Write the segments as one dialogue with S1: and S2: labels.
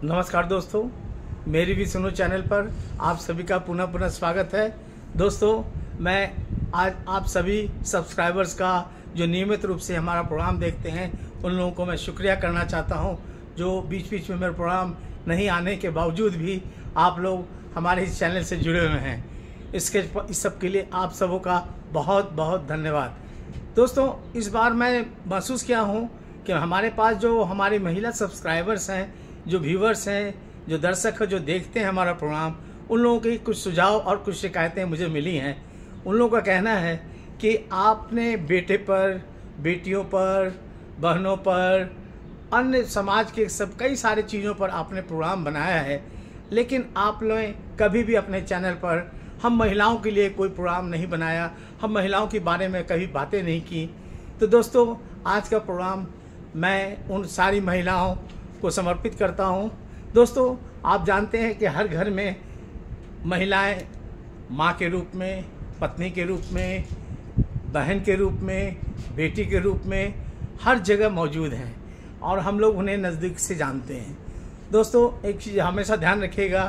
S1: नमस्कार दोस्तों, मेरी भी सुनो चैनल पर आप सभी का पुनः स्वागत है। दोस्तों, मैं आज आप सभी सब्सक्राइबर्स का जो नियमित रूप से हमारा प्रोग्राम देखते हैं उन लोगों को मैं शुक्रिया करना चाहता हूं, जो बीच बीच में मेरा प्रोग्राम नहीं आने के बावजूद भी आप लोग हमारे इस चैनल से जुड़े हुए हैं। इस सब के लिए आप सबों का बहुत बहुत धन्यवाद। दोस्तों, इस बार मैं महसूस किया हूं कि हमारे पास जो हमारी महिला सब्सक्राइबर्स हैं, जो व्यूवर्स हैं, जो दर्शक हैं, जो देखते हैं हमारा प्रोग्राम, उन लोगों की कुछ सुझाव और कुछ शिकायतें मुझे मिली हैं। उन लोगों का कहना है कि आपने बेटे पर, बेटियों पर, बहनों पर, अन्य समाज के सब कई सारे चीज़ों पर आपने प्रोग्राम बनाया है, लेकिन आप लोग कभी भी अपने चैनल पर हम महिलाओं के लिए कोई प्रोग्राम नहीं बनाया, हम महिलाओं के बारे में कभी बातें नहीं की। तो दोस्तों, आज का प्रोग्राम मैं उन सारी महिलाओं को समर्पित करता हूं। दोस्तों, आप जानते हैं कि हर घर में महिलाएं माँ के रूप में, पत्नी के रूप में, बहन के रूप में, बेटी के रूप में हर जगह मौजूद हैं और हम लोग उन्हें नज़दीक से जानते हैं। दोस्तों, एक चीज़ हमेशा ध्यान रखिएगा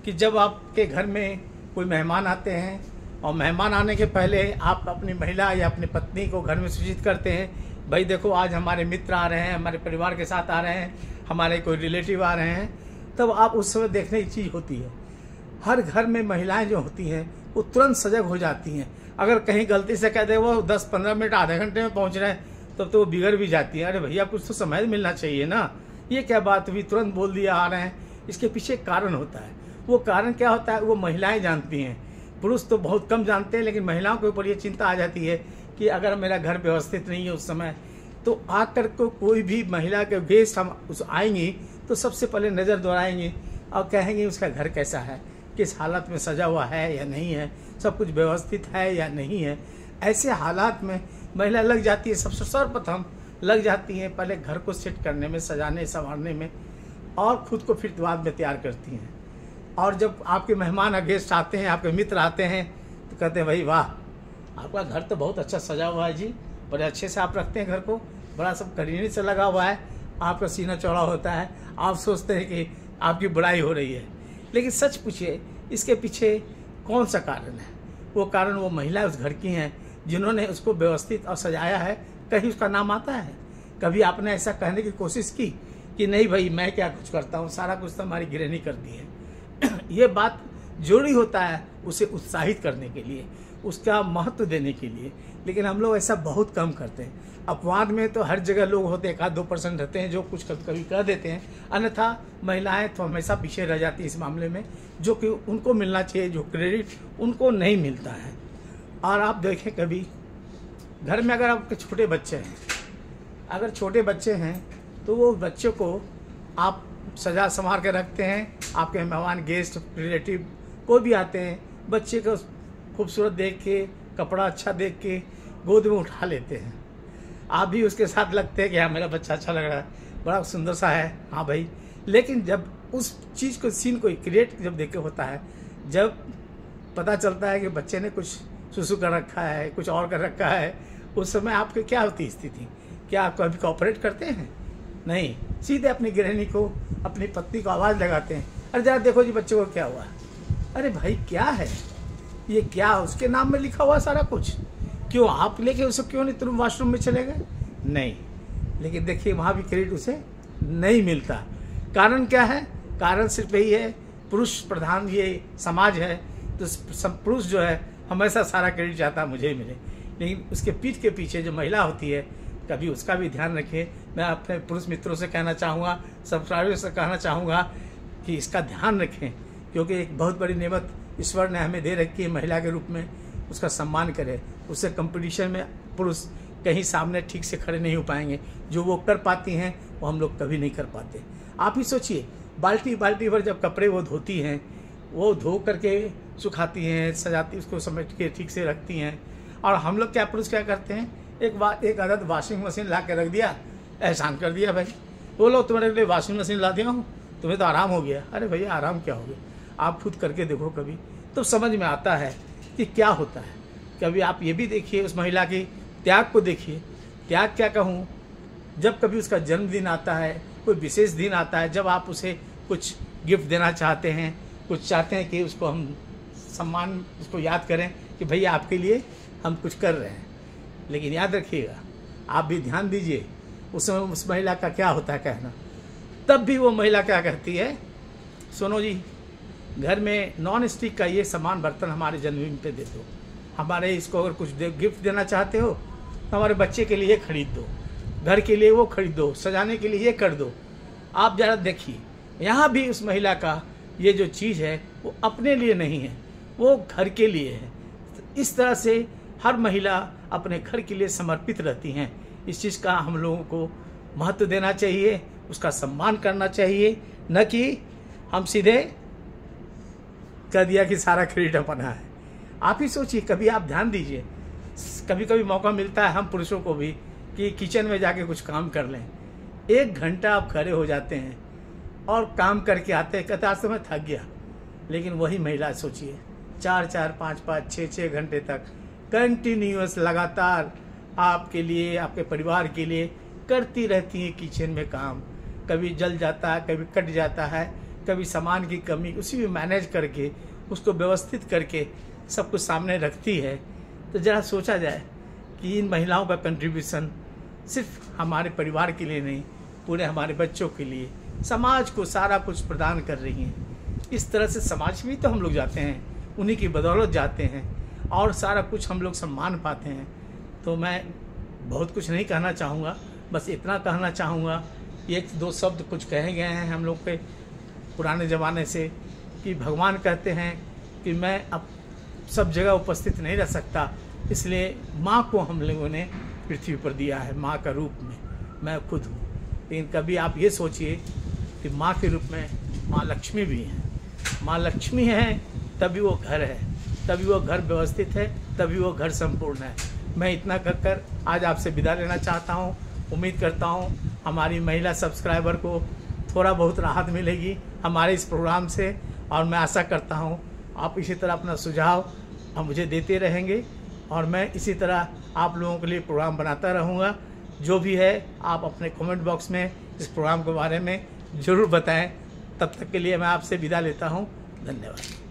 S1: कि जब आपके घर में कोई मेहमान आते हैं और मेहमान आने के पहले आप अपनी महिला या अपनी पत्नी को घर में सूचित करते हैं, भाई देखो आज हमारे मित्र आ रहे हैं, हमारे परिवार के साथ आ रहे हैं, हमारे कोई रिलेटिव आ रहे हैं, तब आप उस समय देखने की चीज़ होती है। हर घर में महिलाएं जो होती हैं वो तुरंत सजग हो जाती हैं। अगर कहीं गलती से कह दे वो 10-15 मिनट आधे घंटे में पहुंच रहे हैं तब तो वो बिगड़ भी जाती है। अरे भैया, कुछ तो समय मिलना चाहिए ना, ये क्या बात हुई, तुरंत बोल दिया आ रहे हैं। इसके पीछे एक कारण होता है। वो कारण क्या होता है वो महिलाएं जानती हैं, पुरुष तो बहुत कम जानते हैं। लेकिन महिलाओं के ऊपर ये चिंता आ जाती है कि अगर मेरा घर व्यवस्थित नहीं है उस समय, तो आकर को कोई भी महिला के गेस्ट हम उस आएंगी तो सबसे पहले नज़र दौड़ाएंगे और कहेंगे उसका घर कैसा है, किस हालत में सजा हुआ है या नहीं है, सब कुछ व्यवस्थित है या नहीं है। ऐसे हालात में महिला लग जाती है, सबसे सर्वप्रथम लग जाती है पहले घर को सेट करने में, सजाने संवारने में, और खुद को फिर बाद में तैयार करती हैं। और जब आपके मेहमान गेस्ट आते हैं, आपके मित्र आते हैं, तो कहते हैं भाई वाह, आपका घर तो बहुत अच्छा सजा हुआ है जी, बड़े अच्छे से आप रखते हैं घर को, बड़ा सब करीने से लगा हुआ है, आपका सीना चौड़ा होता है, आप सोचते हैं कि आपकी बुराई हो रही है। लेकिन सच पूछिए, इसके पीछे कौन सा कारण है? वो कारण वो महिला उस घर की हैं जिन्होंने उसको व्यवस्थित और सजाया है। कहीं उसका नाम आता है? कभी आपने ऐसा कहने की कोशिश की कि नहीं भाई मैं क्या कुछ करता हूँ, सारा कुछ तो हमारी गृहिणी करती है? ये बात जरूरी होता है उसे उत्साहित करने के लिए, उसका महत्व देने के लिए, लेकिन हम लोग ऐसा बहुत कम करते हैं। अपवाद में तो हर जगह लोग होते हैं, 1-2% रहते हैं जो कुछ कभी कह देते हैं, अन्यथा महिलाएं तो हमेशा पीछे रह जाती है इस मामले में, जो कि उनको मिलना चाहिए, जो क्रेडिट उनको नहीं मिलता है। और आप देखें कभी घर में अगर आपके छोटे बच्चे हैं, अगर छोटे बच्चे हैं तो वो बच्चों को आप सजा संवार के रखते हैं। आपके मेहमान गेस्ट रिलेटिव कोई भी आते हैं, बच्चे को खूबसूरत देख के, कपड़ा अच्छा देख के गोद में उठा लेते हैं। आप भी उसके साथ लगते हैं कि हाँ मेरा बच्चा अच्छा लग रहा है, बड़ा सुंदर सा है, हाँ भाई। लेकिन जब उस चीज़ को, सीन को क्रिएट जब देखे होता है, जब पता चलता है कि बच्चे ने कुछ सुसु कर रखा है, कुछ और कर रखा है, उस समय आपकी क्या होती स्थिति? क्या आप कभी कोऑपरेट करते हैं? नहीं, सीधे अपनी गृहिणी को, अपनी पत्नी को आवाज़ लगाते हैं, अरे जरा देखो जी बच्चे को क्या हुआ। अरे भाई क्या है ये, क्या उसके नाम में लिखा हुआ सारा कुछ? क्यों आप लेके उसे क्यों नहीं तुरंत वॉशरूम में चले गए? नहीं, लेकिन देखिए वहाँ भी क्रेडिट उसे नहीं मिलता। कारण क्या है? कारण सिर्फ यही है, पुरुष प्रधान ये समाज है, तो पुरुष जो है हमेशा सारा क्रेडिट चाहता है मुझे ही मिले। लेकिन उसके पीठ के पीछे जो महिला होती है, कभी उसका भी ध्यान रखें। मैं अपने पुरुष मित्रों से कहना चाहूँगा, सब्सक्राइबर्स से कहना चाहूँगा कि इसका ध्यान रखें, क्योंकि एक बहुत बड़ी नेमत ईश्वर ने हमें दे रखी है महिला के रूप में, उसका सम्मान करें। उससे कंपटीशन में पुरुष कहीं सामने ठीक से खड़े नहीं हो पाएंगे। जो वो कर पाती हैं वो हम लोग कभी नहीं कर पाते। आप ही सोचिए, बाल्टी बाल्टी भर जब कपड़े वो धोती हैं, वो धो करके सुखाती हैं, सजाती, उसको समेट के ठीक से रखती हैं। और हम लोग क्या, पुरुष क्या करते हैं, एक आदत वॉशिंग मशीन ला के रख दिया, एहसान कर दिया, भाई बोलो तुम्हारे लिए वॉशिंग मशीन ला दिया हूँ, तुम्हें तो आराम हो गया। अरे भैया आराम क्या हो गया, आप खुद करके देखो कभी, तो समझ में आता है कि क्या होता है। कभी आप ये भी देखिए, उस महिला की त्याग को देखिए। त्याग क्या कहूँ, जब कभी उसका जन्मदिन आता है, कोई विशेष दिन आता है, जब आप उसे कुछ गिफ्ट देना चाहते हैं, कुछ चाहते हैं कि उसको हम सम्मान, उसको याद करें कि भैया आपके लिए हम कुछ कर रहे हैं। लेकिन याद रखिएगा, आप भी ध्यान दीजिए उस महिला का क्या होता है कहना। तब भी वो महिला क्या कहती है, सुनो जी, घर में नॉन स्टिक का ये सामान बर्तन हमारे जन्मदिन पे दे दो, हमारे इसको अगर कुछ गिफ्ट देना चाहते हो तो हमारे बच्चे के लिए खरीद दो, घर के लिए वो खरीद दो, सजाने के लिए ये कर दो। आप ज़रा देखिए, यहाँ भी उस महिला का ये जो चीज़ है वो अपने लिए नहीं है, वो घर के लिए है। इस तरह से हर महिला अपने घर के लिए समर्पित रहती हैं। इस चीज़ का हम लोगों को महत्व देना चाहिए, उसका सम्मान करना चाहिए, न कि हम सीधे कह दिया कि सारा क्रेडिट अपना है। आप ही सोचिए, कभी आप ध्यान दीजिए, कभी कभी मौका मिलता है हम पुरुषों को भी कि किचन में जाके कुछ काम कर लें। 1 घंटा आप खड़े हो जाते हैं और काम करके आते हैं, कहते आज तो मैं थक गया। लेकिन वही महिला सोचिए 4-4, 5-5, 6-6 घंटे तक कंटिन्यूअस लगातार आपके लिए, आपके परिवार के लिए करती रहती हैं किचन में काम। कभी जल जाता है, कभी कट जाता है, कभी सामान की कमी, उसी में मैनेज करके उसको व्यवस्थित करके सब कुछ सामने रखती है। तो ज़रा सोचा जाए कि इन महिलाओं का कंट्रीब्यूशन सिर्फ हमारे परिवार के लिए नहीं, पूरे हमारे बच्चों के लिए, समाज को सारा कुछ प्रदान कर रही हैं। इस तरह से समाज में तो हम लोग जाते हैं, उन्हीं की बदौलत जाते हैं और सारा कुछ हम लोग सम्मान पाते हैं। तो मैं बहुत कुछ नहीं कहना चाहूँगा, बस इतना कहना चाहूँगा, 1-2 शब्द कुछ कहे गए हैं हम लोग के पुराने ज़माने से कि भगवान कहते हैं कि मैं अब सब जगह उपस्थित नहीं रह सकता, इसलिए माँ को हम लोगों ने पृथ्वी पर दिया है, माँ का रूप में मैं खुद हूँ। लेकिन कभी आप ये सोचिए कि माँ के रूप में माँ लक्ष्मी भी हैं। माँ लक्ष्मी है तभी वो घर है, तभी वो घर व्यवस्थित है, तभी वो घर संपूर्ण है। मैं इतना कहकर आज आपसे विदा लेना चाहता हूँ। उम्मीद करता हूँ हमारी महिला सब्सक्राइबर को थोड़ा बहुत राहत मिलेगी हमारे इस प्रोग्राम से, और मैं आशा करता हूँ आप इसी तरह अपना सुझाव मुझे देते रहेंगे और मैं इसी तरह आप लोगों के लिए प्रोग्राम बनाता रहूँगा। जो भी है आप अपने कमेंट बॉक्स में इस प्रोग्राम के बारे में ज़रूर बताएं। तब तक के लिए मैं आपसे विदा लेता हूँ। धन्यवाद।